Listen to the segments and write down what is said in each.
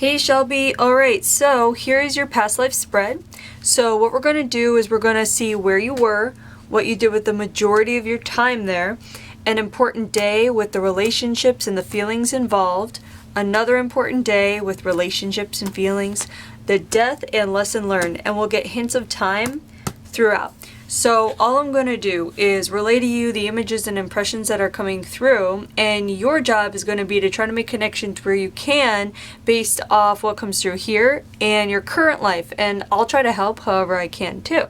Hey Shelby, alright, so here is your past life spread. So what we're going to do is we're going to see where you were, what you did with the majority of your time there, an important day with the relationships and the feelings involved, another important day with relationships and feelings, the death and lesson learned, and we'll get hints of time throughout. So all I'm going to do is relay to you the images and impressions that are coming through, and your job is going to be to try to make connections where you can based off what comes through here and your current life, and I'll try to help however I can too.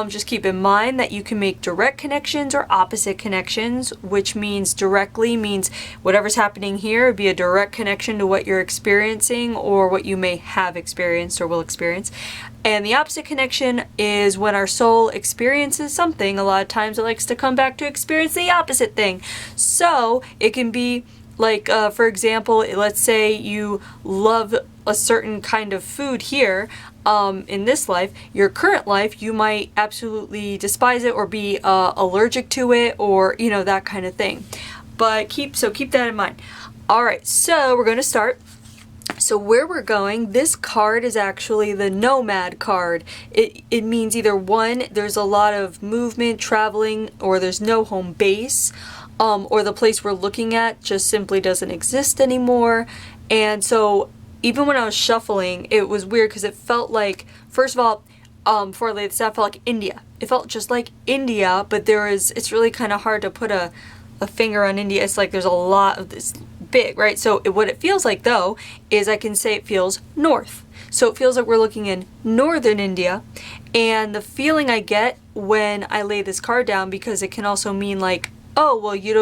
Just keep in mind that you can make direct connections or opposite connections, which means directly means whatever's happening here would be a direct connection to what you're experiencing or what you may have experienced or will experience. And the opposite connection is when our soul experiences something, a lot of times it likes to come back to experience the opposite thing. So it can be like, for example, let's say you love a certain kind of food here. In this life, your current life, you might absolutely despise it or be allergic to it, or that kind of thing. But keep that in mind. All right, so we're going to start. So where we're going, this card is actually the nomad card. It means either one, there's a lot of movement, traveling, or there's no home base, or the place we're looking at just simply doesn't exist anymore. And so even when I was shuffling, it was weird because it felt like, first of all, before I laid this out, it felt like India. It felt just like India, but it's really kind of hard to put a finger on India. It's like there's a lot of this big, right? So what it feels like though, is I can say it feels north. So it feels like we're looking in northern India, and the feeling I get when I lay this card down, because it can also mean like, oh, well, we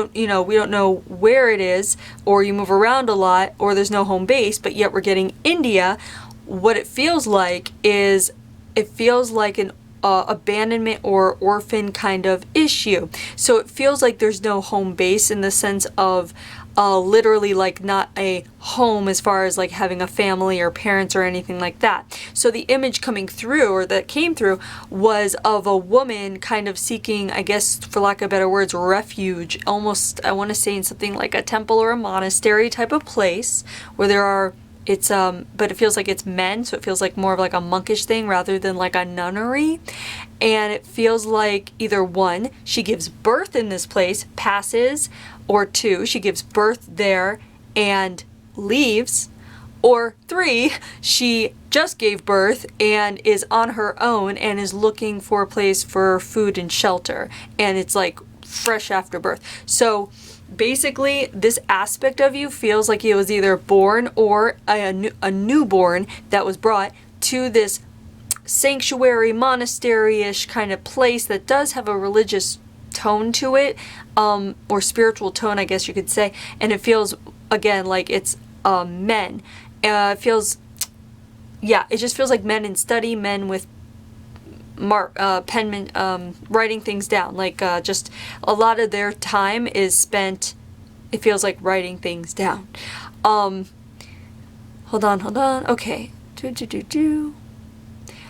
don't know where it is, or you move around a lot, or there's no home base, but yet we're getting India. What it feels like is, it feels like an abandonment or orphan kind of issue. So it feels like there's no home base in the sense of literally like not a home as far as like having a family or parents or anything like that. So the image coming through, or that came through, was of a woman kind of seeking, I guess for lack of better words, refuge, almost, I want to say in something like a temple or a monastery type of place where there are, but it feels like it's men, so it feels like more of like a monkish thing rather than like a nunnery. And it feels like either one, she gives birth in this place, passes, or two, she gives birth there and leaves, or three, she just gave birth and is on her own and is looking for a place for food and shelter, and it's like fresh after birth. So basically, this aspect of you feels like it was either born or a newborn that was brought to this sanctuary, monastery-ish kind of place that does have a religious tone to it, or spiritual tone, I guess you could say. And it feels, again, like it's men. It just feels like men in study, men with penman, writing things down, like just a lot of their time is spent, it feels like, writing things down. Hold on, okay.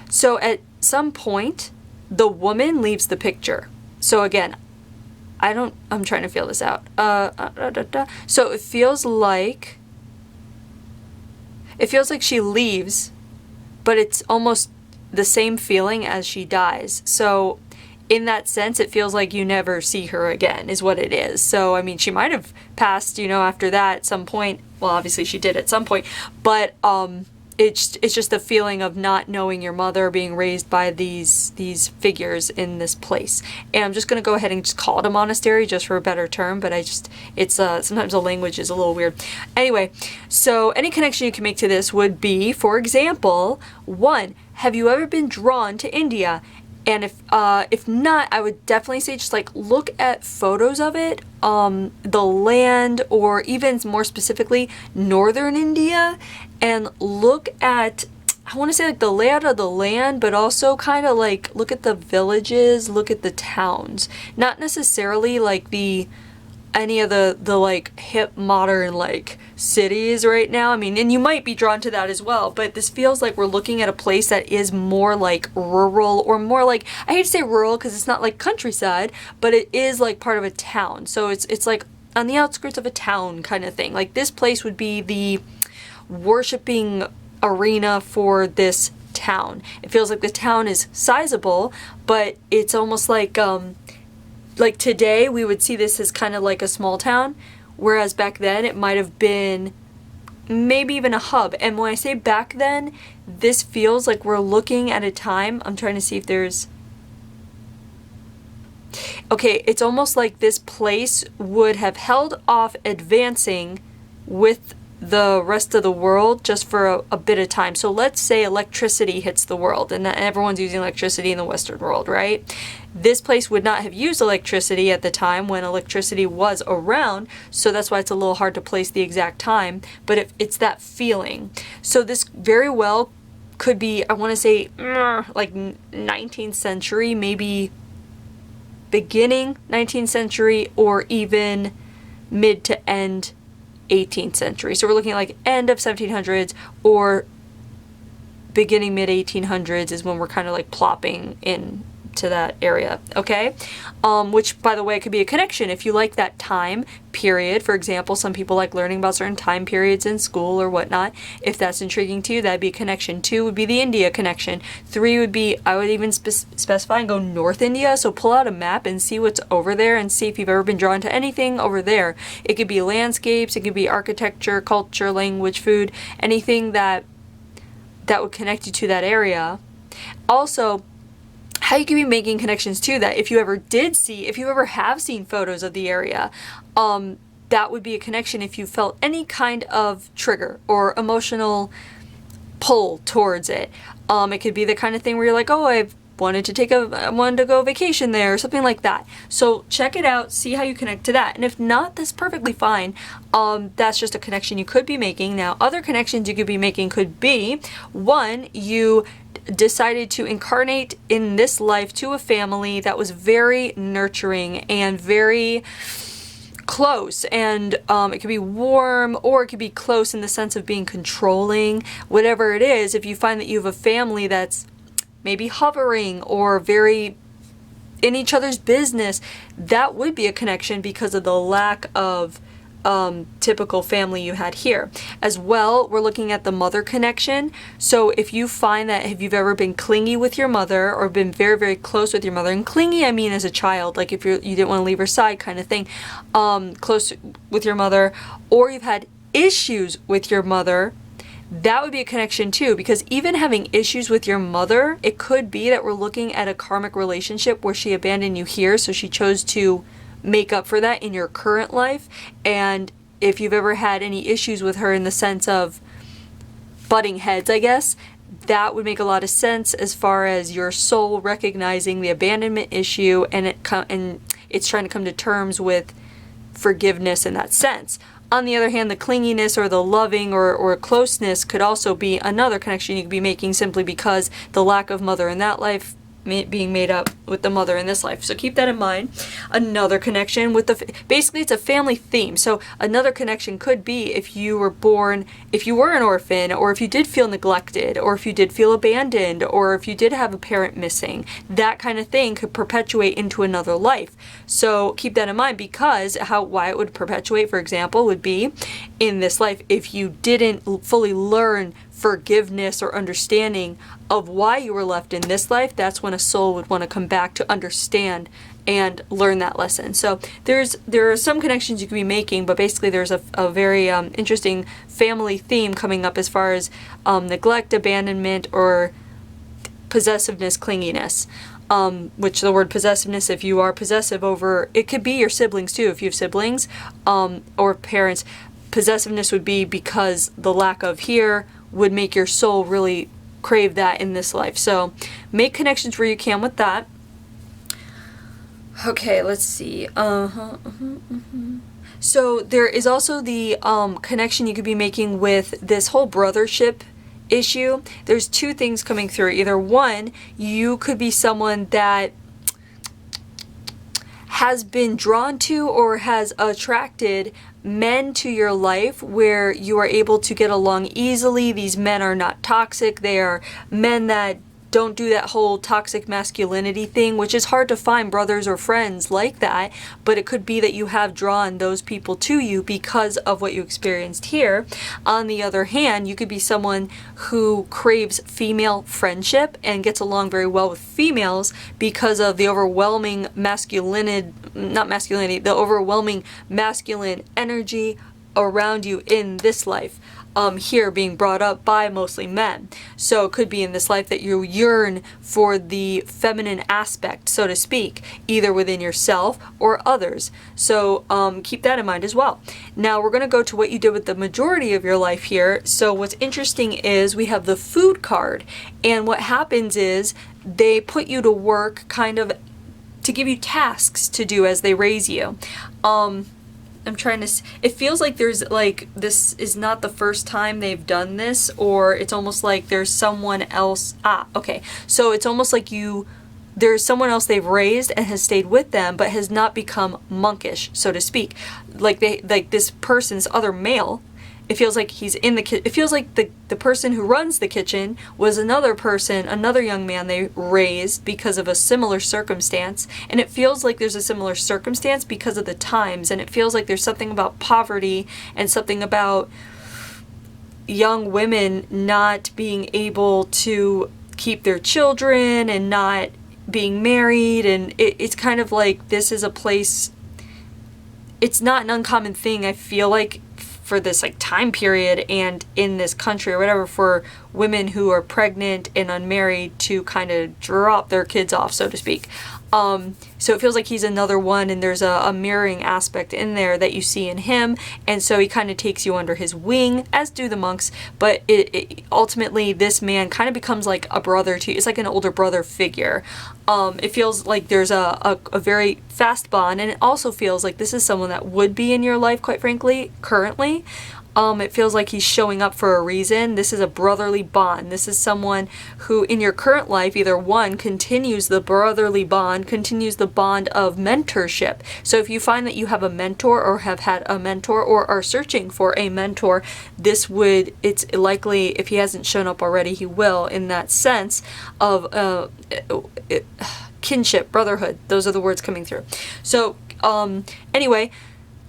So at some point the woman leaves the picture. So again, I'm trying to feel this out. So it feels like she leaves, but it's almost the same feeling as she dies. So in that sense, it feels like you never see her again, is what it is. So, I mean, she might have passed, after that at some point. Well, obviously she did at some point, but it's just the feeling of not knowing your mother, being raised by these figures in this place. And I'm just going to go ahead and just call it a monastery just for a better term, but it's sometimes the language is a little weird. Anyway, so any connection you can make to this would be, for example, one, have you ever been drawn to India? And if not, I would definitely say just like look at photos of it, the land, or even more specifically northern India, and look at, I want to say like the layout of the land, but also kind of like look at the villages, look at the towns, not necessarily like any of the like hip modern like cities right now. I mean, and you might be drawn to that as well, but this feels like we're looking at a place that is more like rural, or more like, I hate to say rural because it's not like countryside, but it is like part of a town. So it's like on the outskirts of a town kind of thing. Like this place would be the worshiping arena for this town. It feels like the town is sizable, but it's almost like today we would see this as kind of like a small town, whereas back then it might have been maybe even a hub. And when I say back then, this feels like we're looking at a time, I'm trying to see if there's, okay, it's almost like this place would have held off advancing with the rest of the world just for a bit of time. So let's say electricity hits the world and everyone's using electricity in the Western world, right? This place would not have used electricity at the time when electricity was around, so that's why it's a little hard to place the exact time, but it's that feeling. So this very well could be, I want to say, like 19th century, maybe beginning 19th century, or even mid to end 18th century. So we're looking at like end of 1700s or beginning mid 1800s is when we're kind of like plopping in to that area, okay? Which, by the way, could be a connection if you like that time period. For example, some people like learning about certain time periods in school or whatnot. If that's intriguing to you, that'd be a connection. 2 would be the India connection. 3 would be, I would even specify and go North India. So pull out a map and see what's over there and see if you've ever been drawn to anything over there. It could be landscapes, it could be architecture, culture, language, food, anything that would connect you to that area. Also, how you can be making connections to that. If you ever have seen photos of the area, that would be a connection if you felt any kind of trigger or emotional pull towards it. It could be the kind of thing where you're like, oh, I wanted to go vacation there, or something like that. So check it out, see how you connect to that. And if not, that's perfectly fine. That's just a connection you could be making. Now, other connections you could be making could be, 1, you decided to incarnate in this life to a family that was very nurturing and very close, and it could be warm, or it could be close in the sense of being controlling. Whatever it is, if you find that you have a family that's maybe hovering or very in each other's business, that would be a connection because of the lack of typical family you had here. As well, we're looking at the mother connection. So if you find that, if you've ever been clingy with your mother or been very, very close with your mother, and clingy I mean as a child, like if you didn't want to leave her side kind of thing, close with your mother, or you've had issues with your mother, that would be a connection too, because even having issues with your mother, it could be that we're looking at a karmic relationship where she abandoned you here, so she chose to make up for that in your current life. And if you've ever had any issues with her in the sense of butting heads, I guess, that would make a lot of sense as far as your soul recognizing the abandonment issue, and it's trying to come to terms with forgiveness in that sense. On the other hand, the clinginess or the loving or closeness could also be another connection you could be making, simply because the lack of mother in that life being made up with the mother in this life. So keep that in mind. Another connection with basically it's a family theme. So another connection could be if you were an orphan, or if you did feel neglected, or if you did feel abandoned, or if you did have a parent missing. That kind of thing could perpetuate into another life. So keep that in mind, because why it would perpetuate, for example, would be in this life if you didn't fully learn forgiveness or understanding of why you were left in this life. That's when a soul would want to come back to understand and learn that lesson. So there are some connections you could be making, but basically there's a very interesting family theme coming up as far as neglect, abandonment, or possessiveness, clinginess. Which the word possessiveness, if you are possessive over, it could be your siblings too, if you have siblings, or parents. Possessiveness would be because the lack of here would make your soul really crave that in this life. So make connections where you can with that. Okay, let's see. So there is also the connection you could be making with this whole brothership issue. There's 2 things coming through. Either 1, you could be someone that has been drawn to or has attracted men to your life where you are able to get along easily. These men are not toxic. They are men that don't do that whole toxic masculinity thing, which is hard to find brothers or friends like that, but it could be that you have drawn those people to you because of what you experienced here. On the other hand, you could be someone who craves female friendship and gets along very well with females because of the overwhelming the overwhelming masculine energy around you in this life. Here being brought up by mostly men. So it could be in this life that you yearn for the feminine aspect, so to speak, either within yourself or others. So keep that in mind as well. Now we're going to go to what you did with the majority of your life here. So what's interesting is we have the food card, and what happens is they put you to work kind of to give you tasks to do as they raise you. I'm trying to it feels like there's like this is not the first time they've done this, or it's almost like there's someone else. Okay. So it's almost like there's someone else they've raised and has stayed with them but has not become monkish, so to speak. Like this person's other male, it feels like he's in the kitchen. It feels like the person who runs the kitchen was another person, another young man they raised because of a similar circumstance. And it feels like there's a similar circumstance because of the times. And it feels like there's something about poverty and something about young women not being able to keep their children and not being married. And it's kind of like this is a place, it's not an uncommon thing, I feel like, for this like time period and in this country or whatever, for women who are pregnant and unmarried to kind of drop their kids off, so to speak. So it feels like he's another one, and there's a mirroring aspect in there that you see in him, and so he kind of takes you under his wing, as do the monks, but ultimately this man kind of becomes like a brother to you. It's like an older brother figure. It feels like there's a very fast bond, and it also feels like this is someone that would be in your life, quite frankly, currently. It feels like he's showing up for a reason. This is a brotherly bond. This is someone who in your current life, either one, continues the brotherly bond, continues the bond of mentorship. So if you find that you have a mentor or have had a mentor or are searching for a mentor, it's likely, if he hasn't shown up already, he will, in that sense of kinship, brotherhood. Those are the words coming through. So anyway,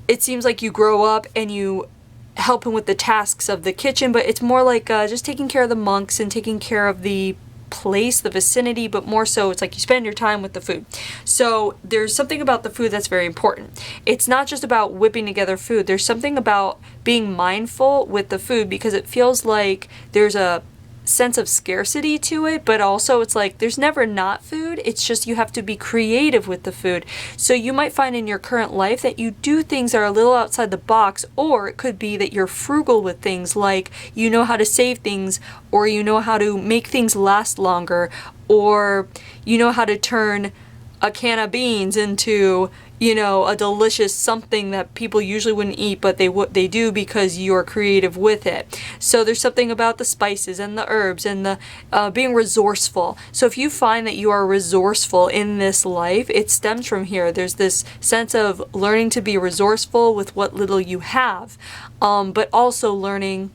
it seems like you grow up and you help him with the tasks of the kitchen, but it's more like just taking care of the monks and taking care of the place, the vicinity, but more so it's like you spend your time with the food. So there's something about the food that's very important. It's not just about whipping together food. There's something about being mindful with the food, because it feels like there's a sense of scarcity to it, but also it's like there's never not food. It's just you have to be creative with the food. So you might find in your current life that you do things that are a little outside the box, or it could be that you're frugal with things, like you know how to save things, or you know how to make things last longer, or you know how to turn a can of beans into, you know, a delicious something that people usually wouldn't eat, but they do because you're creative with it. So there's something about the spices and the herbs and the being resourceful. So if you find that you are resourceful in this life, it stems from here. There's this sense of learning to be resourceful with what little you have, but also learning,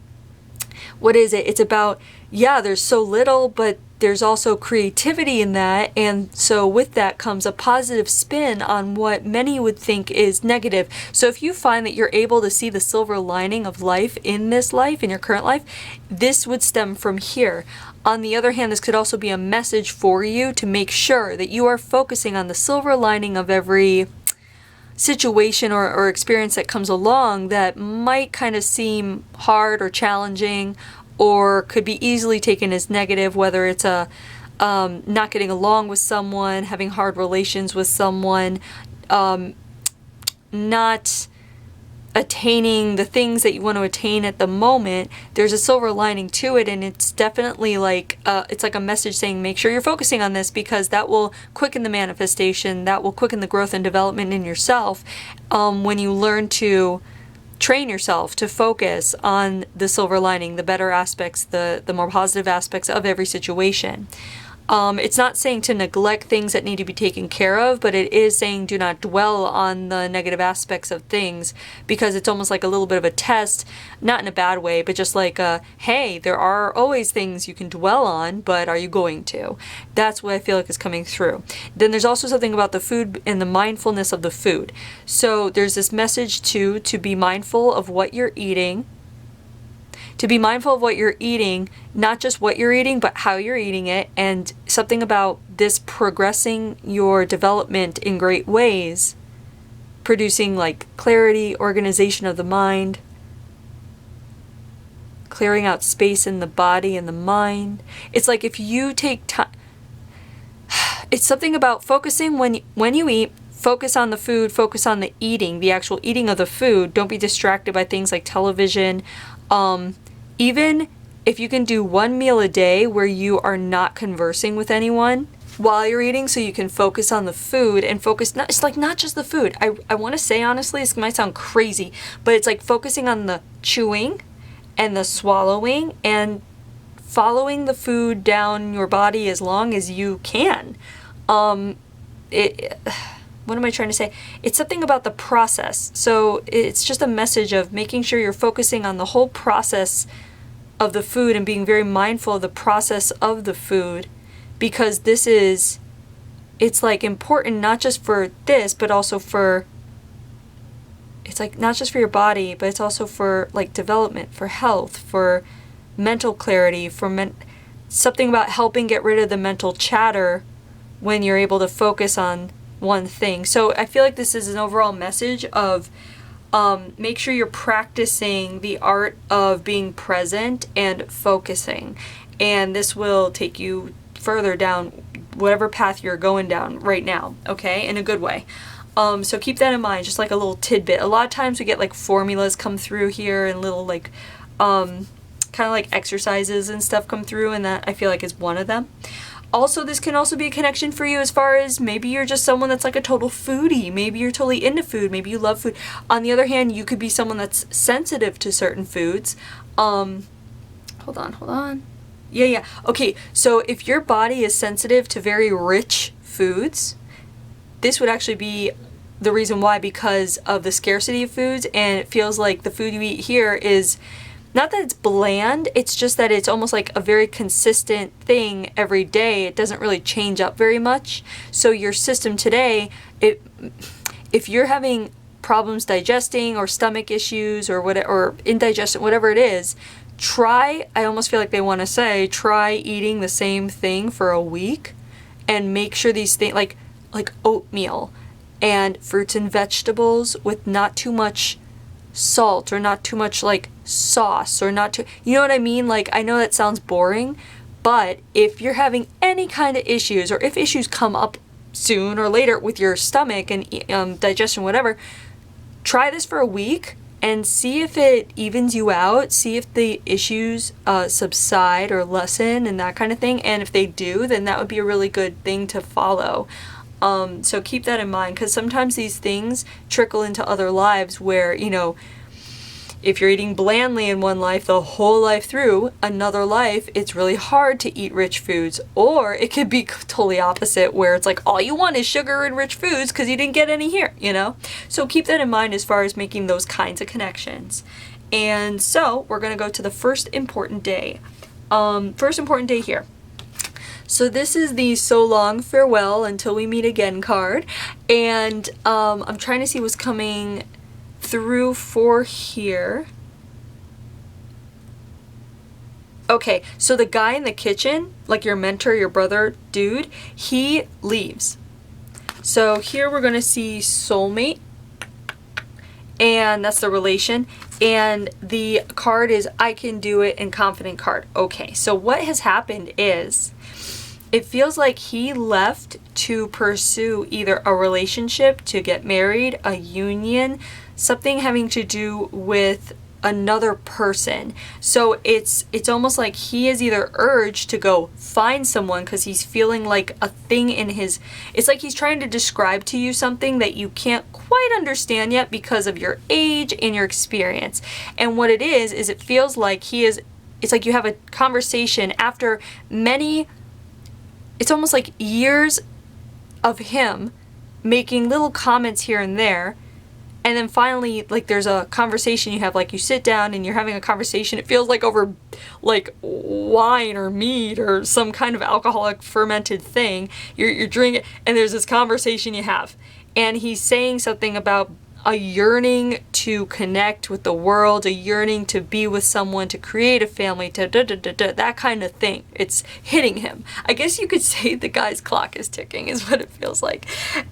what is it? It's about, yeah, there's so little, but there's also creativity in that, and so with that comes a positive spin on what many would think is negative. So if you find that you're able to see the silver lining of life in this life, in your current life, this would stem from here. On the other hand, this could also be a message for you to make sure that you are focusing on the silver lining of every situation or experience that comes along that might kind of seem hard or challenging, or could be easily taken as negative, whether it's not getting along with someone, having hard relations with someone, not attaining the things that you want to attain at the moment. There's a silver lining to it, and it's definitely like it's like a message saying make sure you're focusing on this, because that will quicken the manifestation, that will quicken the growth and development in yourself when you learn to train yourself to focus on the silver lining, the better aspects, the more positive aspects of every situation. It's not saying to neglect things that need to be taken care of, but it is saying do not dwell on the negative aspects of things, because it's almost like a little bit of a test, not in a bad way, but just like, hey, there are always things you can dwell on, but are you going to? That's what I feel like is coming through. Then there's also something about the food and the mindfulness of the food. So there's this message too, to be mindful of what you're eating. To be mindful of what you're eating, not just what you're eating, but how you're eating it, and something about this progressing your development in great ways, producing like clarity, organization of the mind, clearing out space in the body and the mind. It's like if you take time, it's something about focusing when you eat. Focus on the food, focus on the eating, the actual eating of the food. Don't be distracted by things like television. Even if you can do one meal a day where you are not conversing with anyone while you're eating, so you can focus on the food and focus, it's like not just the food. I want to say, honestly, this might sound crazy, but it's like focusing on the chewing and the swallowing and following the food down your body as long as you can. What am I trying to say? It's something about the process. So it's just a message of making sure you're focusing on the whole process of the food and being very mindful of the process of the food, because it's like important not just for this, but also for, it's like not just for your body, but it's also for like development, for health, for mental clarity, for something about helping get rid of the mental chatter when you're able to focus on one thing. So I feel like this is an overall message of make sure you're practicing the art of being present and focusing, and this will take you further down whatever path you're going down right now, okay, in a good way. So keep that in mind, just like a little tidbit. A lot of times we get like formulas come through here and little like kind of like exercises and stuff come through, and that I feel like is one of them. Also, this can also be a connection for you as far as maybe you're just someone that's like a total foodie. Maybe you're totally into food. Maybe you love food. On the other hand, you could be someone that's sensitive to certain foods. Hold on. Yeah. Okay, so if your body is sensitive to very rich foods, this would actually be the reason why, because of the scarcity of foods, and it feels like the food you eat here is not that it's bland, it's just that it's almost like a very consistent thing every day. It doesn't really change up very much. So your system today, if you're having problems digesting or stomach issues or whatever, or indigestion, whatever it is, I almost feel like they want to say, try eating the same thing for a week and make sure these things like oatmeal and fruits and vegetables with not too much salt or not too much like sauce or not too, you know what I mean? Like, I know that sounds boring, but if you're having any kind of issues, or if issues come up soon or later with your stomach and digestion, whatever, try this for a week and see if it evens you out, see if the issues subside or lessen and that kind of thing. And if they do, then that would be a really good thing to follow. So keep that in mind, because sometimes these things trickle into other lives where, you know, if you're eating blandly in one life the whole life through, another life it's really hard to eat rich foods. Or it could be totally opposite, where it's like all you want is sugar and rich foods because you didn't get any here, you know? So keep that in mind as far as making those kinds of connections. And so we're going to go to the first important day. First important day here. So this is the so long farewell until we meet again card, and I'm trying to see what's coming through for here. Okay, so the guy in the kitchen, like your mentor, your brother, dude, he leaves. So here we're gonna see soulmate, and that's the relation, and the card is I can do it and confident card. Okay, so what has happened is it feels like he left to pursue either a relationship, to get married, a union, something having to do with another person. So it's almost like he is either urged to go find someone because he's feeling like a thing in his, it's like he's trying to describe to you something that you can't quite understand yet because of your age and your experience. And what it is it feels like it's like you have a conversation after many it's almost like years of him making little comments here and there. And then finally, like, there's a conversation you have, like, you sit down and you're having a conversation. It feels like over, like, wine or mead or some kind of alcoholic fermented thing. You're drinking, and there's this conversation you have. And he's saying something about a yearning to connect with the world, a yearning to be with someone, to create a family, that kind of thing. It's hitting him. I guess you could say the guy's clock is ticking is what it feels like.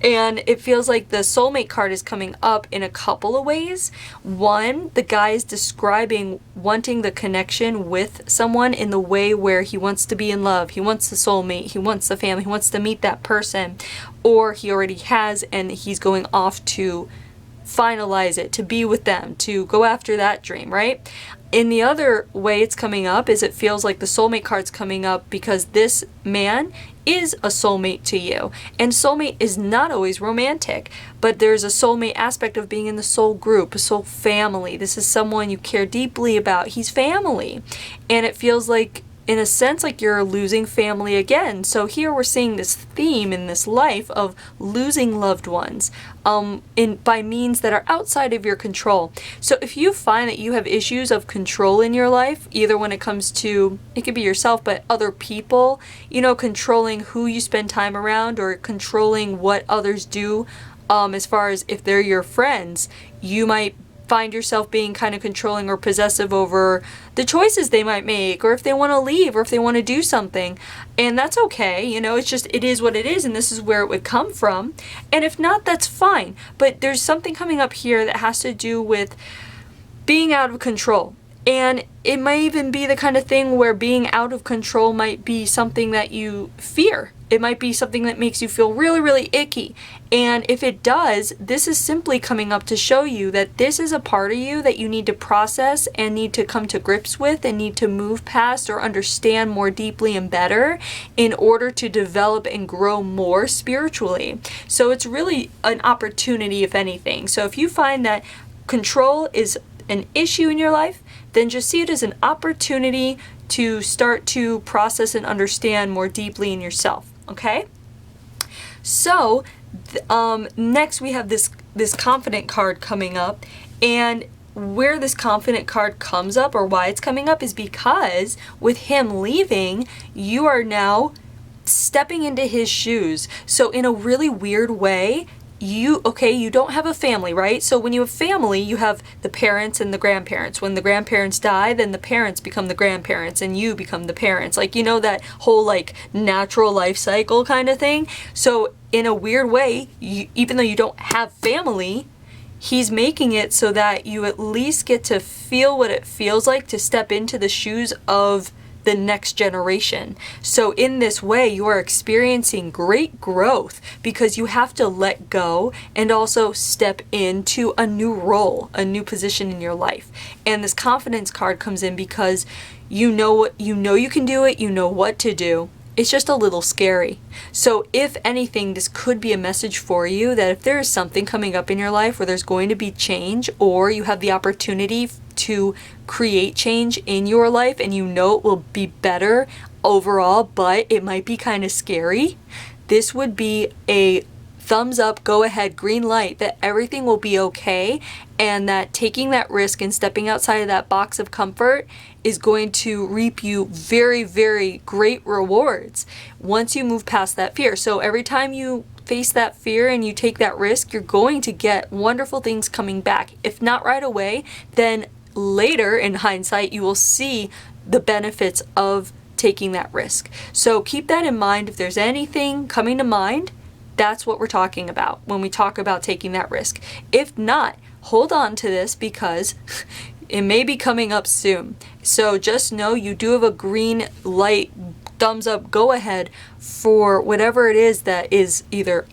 And it feels like the soulmate card is coming up in a couple of ways. One, the guy is describing wanting the connection with someone in the way where he wants to be in love, he wants the soulmate, he wants the family, he wants to meet that person, or he already has and he's going off to finalize it, to be with them, to go after that dream, right? In the other way it's coming up is it feels like the soulmate card's coming up because this man is a soulmate to you. And soulmate is not always romantic, but there's a soulmate aspect of being in the soul group, a soul family. This is someone you care deeply about. He's family. And it feels like, in a sense, like you're losing family again. So here we're seeing this theme in this life of losing loved ones by means that are outside of your control. So if you find that you have issues of control in your life, either when it comes to, it could be yourself, but other people, you know, controlling who you spend time around or controlling what others do, as far as if they're your friends, you might find yourself being kind of controlling or possessive over the choices they might make, or if they want to leave, or if they want to do something. And that's okay, you know, it's just, it is what it is, and this is where it would come from. And if not, that's fine. But there's something coming up here that has to do with being out of control. And it might even be the kind of thing where being out of control might be something that you fear. It might be something that makes you feel really, really icky. And if it does, this is simply coming up to show you that this is a part of you that you need to process and need to come to grips with and need to move past or understand more deeply and better in order to develop and grow more spiritually. So it's really an opportunity, if anything. So if you find that control is an issue in your life, then just see it as an opportunity to start to process and understand more deeply in yourself. Okay? So next we have this confident card coming up, and where this confident card comes up, or why it's coming up, is because with him leaving, you are now stepping into his shoes. So in a really weird way, you don't have a family, right? So when you have family, you have the parents and the grandparents. When the grandparents die, then the parents become the grandparents and you become the parents. Like, you know, that whole like natural life cycle kind of thing. So in a weird way, even though you don't have family, he's making it so that you at least get to feel what it feels like to step into the shoes of the next generation. So in this way, you are experiencing great growth because you have to let go and also step into a new role, a new position in your life. And this confidence card comes in because you know you can do it, you know what to do. It's just a little scary. So if anything, this could be a message for you that if there is something coming up in your life where there's going to be change, or you have the opportunity to create change in your life and you know it will be better overall, but it might be kind of scary, this would be a thumbs up, go ahead, green light, that everything will be okay, and that taking that risk and stepping outside of that box of comfort is going to reap you very, very great rewards once you move past that fear. So every time you face that fear and you take that risk, you're going to get wonderful things coming back. If not right away, then later in hindsight, you will see the benefits of taking that risk. So keep that in mind. If there's anything coming to mind, that's what we're talking about when we talk about taking that risk. If not, hold on to this because it may be coming up soon. So just know you do have a green light, thumbs up, go ahead for whatever it is that is either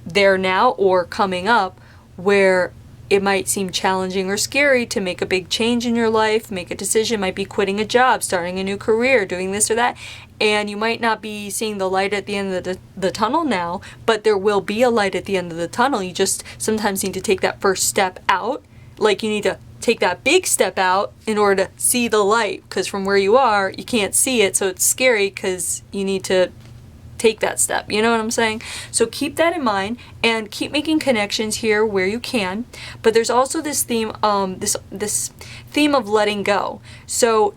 there now or coming up, where it might seem challenging or scary to make a big change in your life, make a decision, might be quitting a job, starting a new career, doing this or that. And you might not be seeing the light at the end of the tunnel now, but there will be a light at the end of the tunnel. You just sometimes need to take that first step out. Like you need to take that big step out in order to see the light, because from where you are, you can't see it. So it's scary because you need to take that step. You know what I'm saying? So keep that in mind and keep making connections here where you can. But there's also this theme, this theme of letting go. So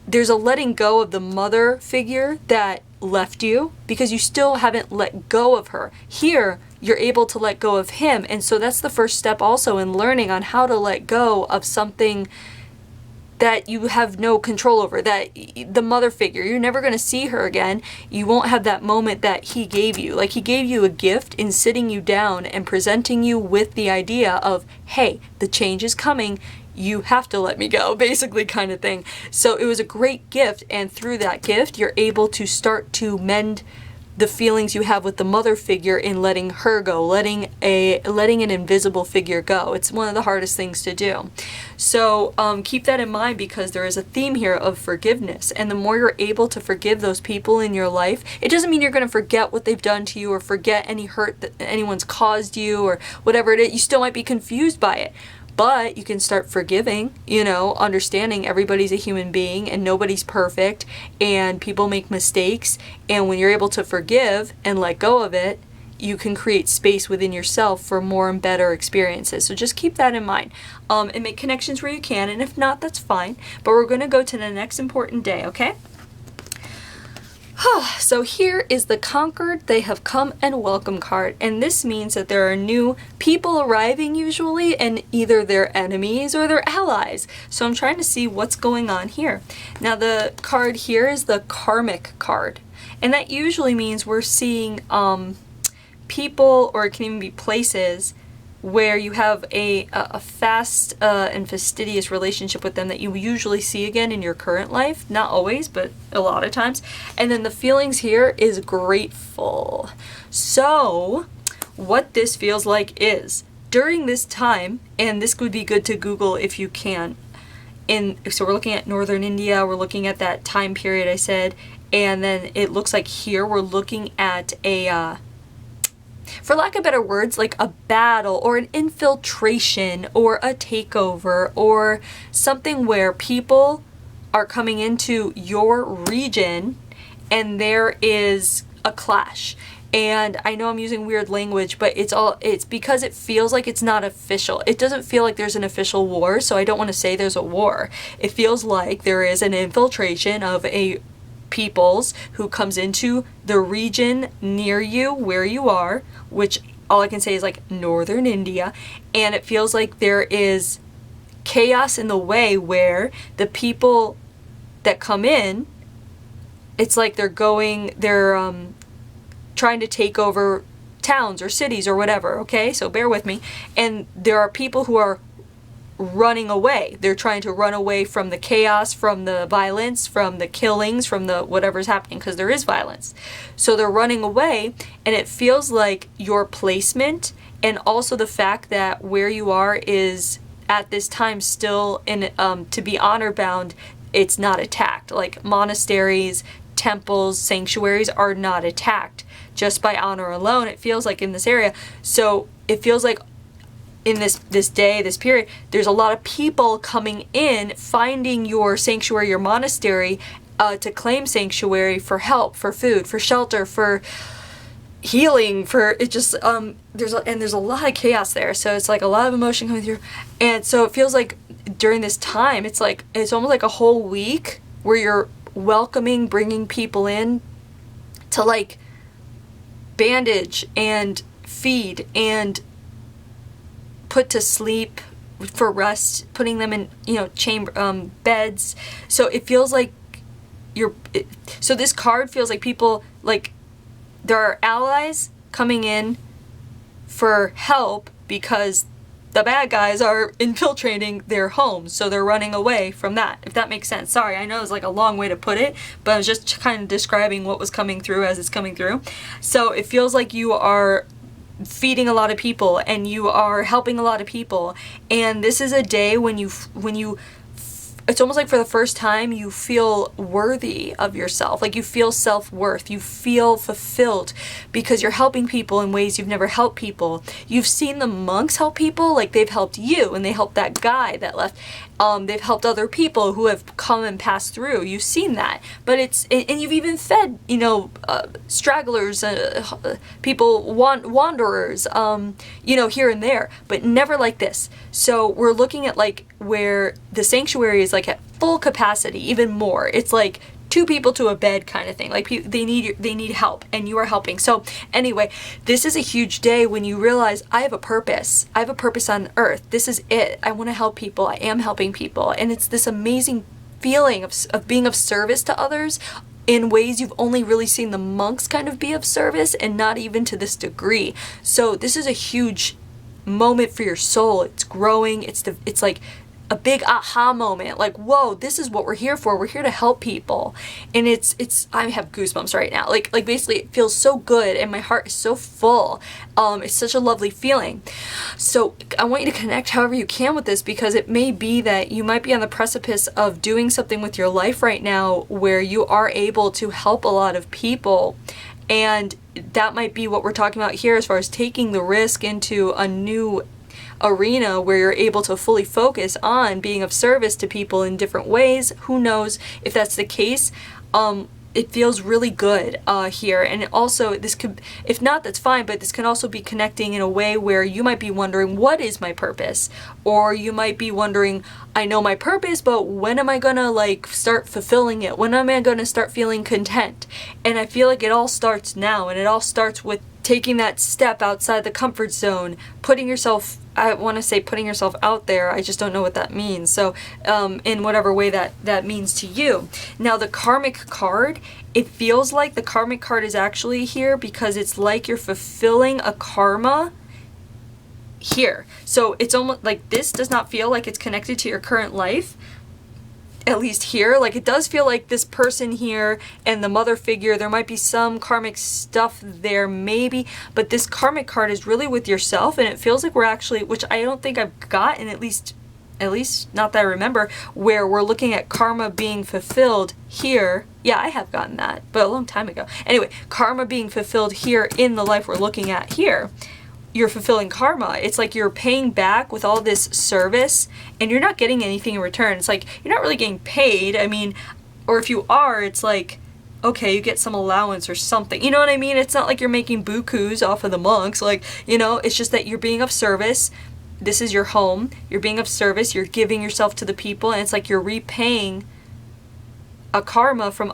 there's a letting go of the mother figure that left you because you still haven't let go of her. Here, you're able to let go of him. And so that's the first step also in learning on how to let go of something that you have no control over, that the mother figure, you're never going to see her again. You won't have that moment that he gave you. Like, he gave you a gift in sitting you down and presenting you with the idea of, hey, the change is coming. You have to let me go, basically, kind of thing. So it was a great gift, and through that gift, you're able to start to mend the feelings you have with the mother figure in letting her go, letting an invisible figure go. It's one of the hardest things to do. So keep that in mind, because there is a theme here of forgiveness, and the more you're able to forgive those people in your life, it doesn't mean you're going to forget what they've done to you or forget any hurt that anyone's caused you or whatever it is. You still might be confused by it. But you can start forgiving, understanding everybody's a human being and nobody's perfect and people make mistakes. And when you're able to forgive and let go of it, you can create space within yourself for more and better experiences. So just keep that in mind, and make connections where you can. And if not, that's fine. But we're going to go to the next important day, okay? So here is the Conquered, They Have Come and Welcome card, and this means that there are new people arriving usually, and either they're enemies or they're allies. So I'm trying to see what's going on here. Now the card here is the Karmic card, and that usually means we're seeing people, or it can even be places, where you have a fast and fastidious relationship with them that you usually see again in your current life. Not always, but a lot of times. And then the feelings here is grateful. So what this feels like is, during this time, and this would be good to Google if you can, so we're looking at Northern India, we're looking at that time period I said, and then it looks like here we're looking at a for lack of better words, like a battle or an infiltration or a takeover or something where people are coming into your region and there is a clash. And I know I'm using weird language, but it's because it feels like it's not official. It doesn't feel like there's an official war, so I don't want to say there's a war. It feels like there is an infiltration of a peoples who comes into the region near you where you are, which all I can say is like Northern India, and it feels like there is chaos in the way where the people that come in, it's like they're trying to take over towns or cities or whatever, okay? So bear with me. And there are people who are running away. They're trying to run away from the chaos, from the violence, from the killings, from the whatever's happening, because there is violence. So they're running away, and it feels like your placement and also the fact that where you are is at this time still in to be honor bound. It's not attacked. Like monasteries, temples, sanctuaries are not attacked just by honor alone, it feels like, in this area. So it feels like in this day, this period, there's a lot of people coming in, finding your sanctuary, your monastery, to claim sanctuary for help, for food, for shelter, for healing, for it just there's a lot of chaos there. So it's like a lot of emotion coming through, and so it feels like during this time, it's almost like a whole week where you're welcoming, bringing people in to like bandage and feed and put to sleep, for rest, putting them in chamber beds. So it feels like so this card feels like people, like there are allies coming in for help because the bad guys are infiltrating their homes, so they're running away from that, if that makes sense. Sorry, I know it's like a long way to put it, but I was just kind of describing what was coming through as it's coming through. So it feels like you are feeding a lot of people and you are helping a lot of people, and this is a day when you it's almost like for the first time you feel worthy of yourself. Like you feel self-worth, you feel fulfilled because you're helping people in ways you've never helped people. You've seen the monks help people, like they've helped you and they helped that guy that left. They've helped other people who have come and passed through. You've seen that, but and you've even fed, you know, stragglers, people, wanderers, you know, here and there, but never like this. So we're looking at like where the sanctuary is like at full capacity, even more. It's like 2 people to a bed kind of thing. Like they need help and you are helping. So anyway, this is a huge day when you realize I have a purpose. I have a purpose on earth. This is it. I want to help people. I am helping people. And it's this amazing feeling of being of service to others in ways you've only really seen the monks kind of be of service, and not even to this degree. So this is a huge moment for your soul. It's growing. It's like a big aha moment, like, whoa, this is what we're here for. We're here to help people. And it's I have goosebumps right now. Like basically it feels so good and my heart is so full. It's such a lovely feeling. So I want you to connect however you can with this, because it may be that you might be on the precipice of doing something with your life right now where you are able to help a lot of people. And that might be what we're talking about here as far as taking the risk into a new arena where you're able to fully focus on being of service to people in different ways. Who knows if that's the case? It feels really good here. And also this could, if not, that's fine, but this can also be connecting in a way where you might be wondering, what is my purpose? Or you might be wondering, I know my purpose, but when am I gonna like start fulfilling it? When am I gonna start feeling content? And I feel like it all starts now, and it all starts with taking that step outside the comfort zone, putting yourself, I want to say putting yourself out there, I just don't know what that means. So in whatever way that means to you. Now the karmic card, it feels like the karmic card is actually here because it's like you're fulfilling a karma here. So it's almost like this does not feel like it's connected to your current life. At least here, like it does feel like this person here and the mother figure, there might be some karmic stuff there maybe, but this karmic card is really with yourself, and it feels like we're actually, which I don't think I've gotten, at least not that I remember, where we're looking at karma being fulfilled here. Yeah, I have gotten that, but a long time ago. Anyway, karma being fulfilled here in the life we're looking at here. You're fulfilling karma. It's like you're paying back with all this service and you're not getting anything in return. It's like you're not really getting paid. I mean, or if you are, it's like, okay, you get some allowance or something. You know what I mean? It's not like you're making bukus off of the monks. Like, you know, it's just that you're being of service. This is your home. You're being of service. You're giving yourself to the people, and it's like you're repaying a karma from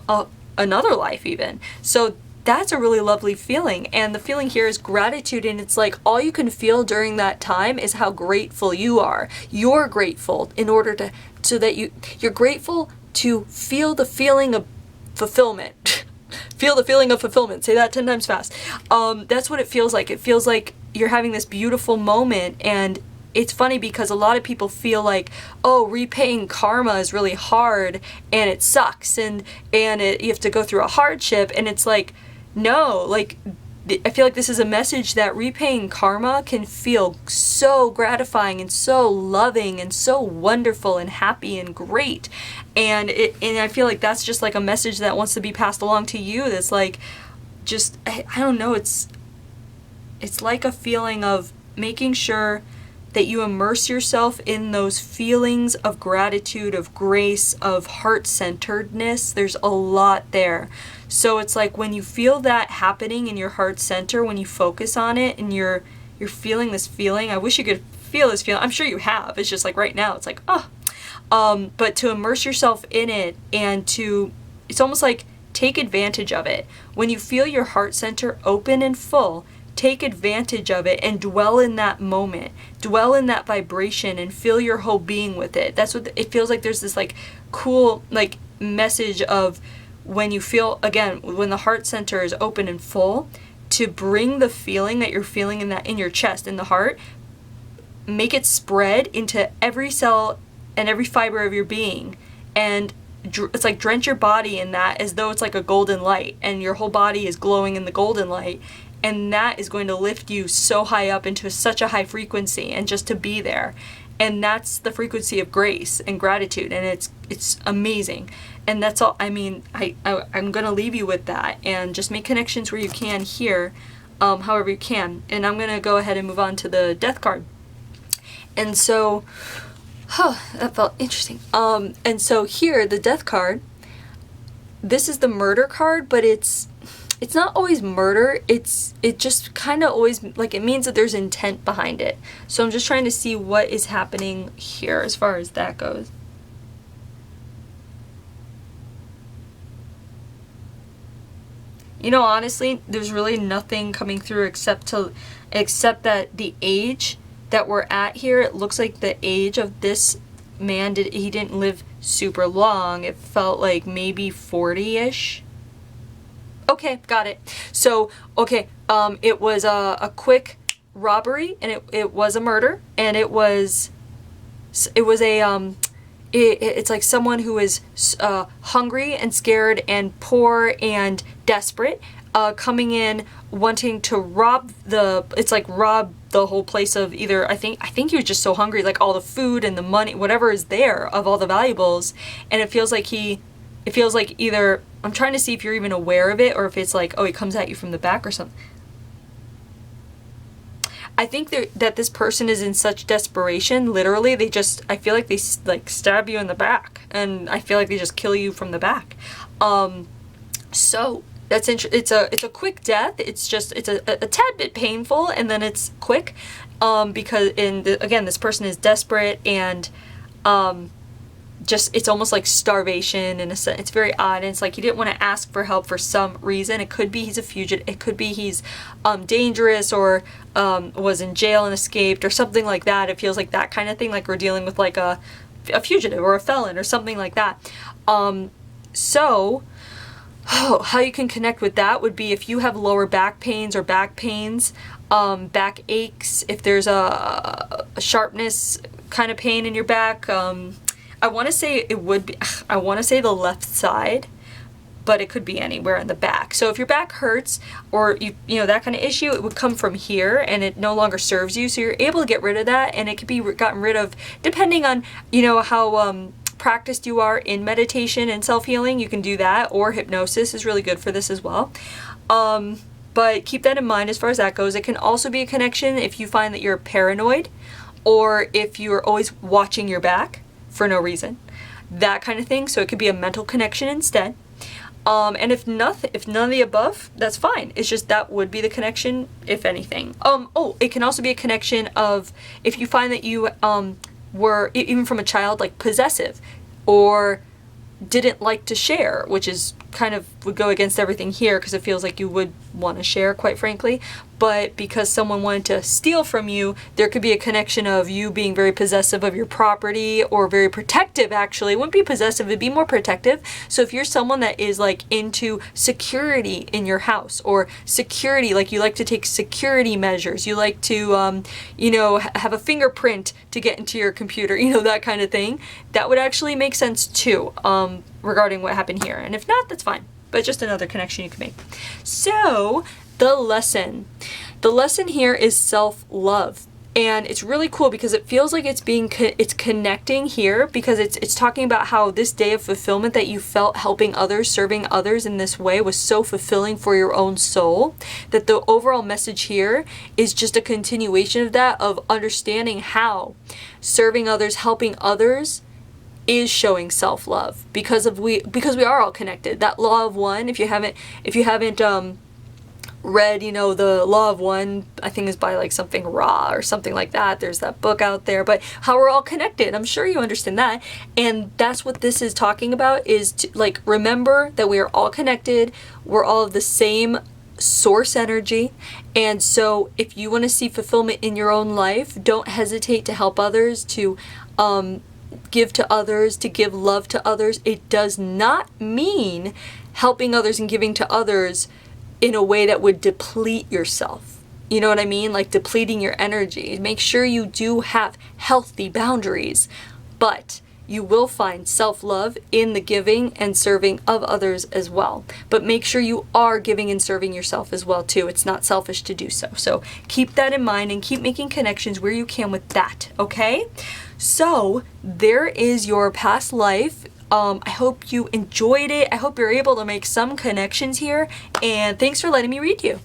another life even. So that's a really lovely feeling, and the feeling here is gratitude, and it's like all you can feel during that time is how grateful you are. You're grateful in order to, so that you're grateful to feel the feeling of fulfillment. Feel the feeling of fulfillment. Say that 10 times fast. That's what it feels like. It feels like you're having this beautiful moment, and it's funny because a lot of people feel like, oh, repaying karma is really hard and it sucks and you have to go through a hardship, and it's like, no, like I feel like this is a message that repaying karma can feel so gratifying and so loving and so wonderful and happy and great. And I feel like that's just like a message that wants to be passed along to you. That's like, just, I don't know, it's like a feeling of making sure that you immerse yourself in those feelings of gratitude, of grace, of heart-centeredness. There's a lot there. So it's like when you feel that happening in your heart center, when you focus on it and you're feeling this feeling, I wish you could feel this feeling. I'm sure you have. It's just like right now, it's like, oh. But to immerse yourself in it and it's almost like take advantage of it. When you feel your heart center open and full, take advantage of it and dwell in that moment. Dwell in that vibration and fill your whole being with it. That's what it feels like. There's this like cool like message of when you feel, again, when the heart center is open and full, to bring the feeling that you're feeling in your chest, in the heart, make it spread into every cell and every fiber of your being, and it's like drench your body in that as though it's like a golden light, and your whole body is glowing in the golden light, and that is going to lift you so high up into such a high frequency, and just to be there. And that's the frequency of grace and gratitude, and it's amazing. And that's all. I mean, I'm gonna leave you with that, and just make connections where you can here, however you can. And I'm gonna go ahead and move on to the death card. And so, that felt interesting. And so here, the death card, this is the murder card, but it's not always murder. It just kind of always, like, it means that there's intent behind it. So I'm just trying to see what is happening here as far as that goes. You know, honestly, there's really nothing coming through except that the age that we're at here, it looks like the age of this man, he didn't live super long. It felt like maybe 40-ish. Okay, got it. So, okay, it was a quick robbery, and it was a murder, and it's like someone who is hungry and scared and poor and desperate, coming in wanting to rob the whole place of either, I think he was just so hungry, like all the food and the money, whatever is there, of all the valuables, and it feels like either, I'm trying to see if you're even aware of it, or if it's like, oh, he comes at you from the back or something. I think that this person is in such desperation, literally, I feel like they like stab you in the back, and I feel like they just kill you from the back. So that's it's a quick death. It's a tad bit painful, and then it's quick, because again, this person is desperate, and just, it's almost like starvation in a sense. It's very odd, and it's like he didn't want to ask for help for some reason. It could be he's a fugitive, it could be he's dangerous, or was in jail and escaped, or something like that. It feels like that kind of thing, like we're dealing with like a fugitive or a felon or something like that. So how you can connect with that would be if you have lower back pains or back pains, back aches, if there's a sharpness kind of pain in your back. I want to say the left side, but it could be anywhere in the back. So if your back hurts, or you know, that kind of issue, it would come from here, and it no longer serves you. So you're able to get rid of that, and it could be gotten rid of depending on, you know, how practiced you are in meditation and self-healing. You can do that, or hypnosis is really good for this as well. But keep that in mind as far as that goes. It can also be a connection if you find that you're paranoid, or if you're always watching your back for no reason, that kind of thing. So it could be a mental connection instead. And if none of the above, that's fine. It's just that would be the connection, if anything. Oh, it can also be a connection of if you find that you were, even from a child, like possessive, or didn't like to share, which is kind of would go against everything here, because it feels like you would want to share, quite frankly. But because someone wanted to steal from you, there could be a connection of you being very possessive of your property, or very protective. Actually, it wouldn't be possessive, it'd be more protective. So if you're someone that is like into security in your house, or security, like you like to take security measures, you like to you know, have a fingerprint to get into your computer, you know, that kind of thing, that would actually make sense too, regarding what happened here. And if not, that's fine, but just another connection you can make. So the lesson here is self-love, and it's really cool because it feels like it's connecting here, because it's talking about how this day of fulfillment that you felt helping others, serving others in this way, was so fulfilling for your own soul, that the overall message here is just a continuation of that, of understanding how serving others, helping others is showing self-love, because we are all connected. That law of one, if you haven't read, you know, the law of one, I think is by like something Ra or something like that. There's that book out there, but how we're all connected, I'm sure you understand that. And that's what this is talking about, is to, like, remember that we are all connected. We're all of the same source energy. And so if you want to see fulfillment in your own life, don't hesitate to help others, to give to others, to give love to others. It does not mean helping others and giving to others in a way that would deplete yourself. You know what I mean? Like depleting your energy. Make sure you do have healthy boundaries, but you will find self-love in the giving and serving of others as well. But make sure you are giving and serving yourself as well too. It's not selfish to do so. So keep that in mind and keep making connections where you can with that, okay? So there is your past life. I hope you enjoyed it. I hope you're able to make some connections here, and thanks for letting me read you.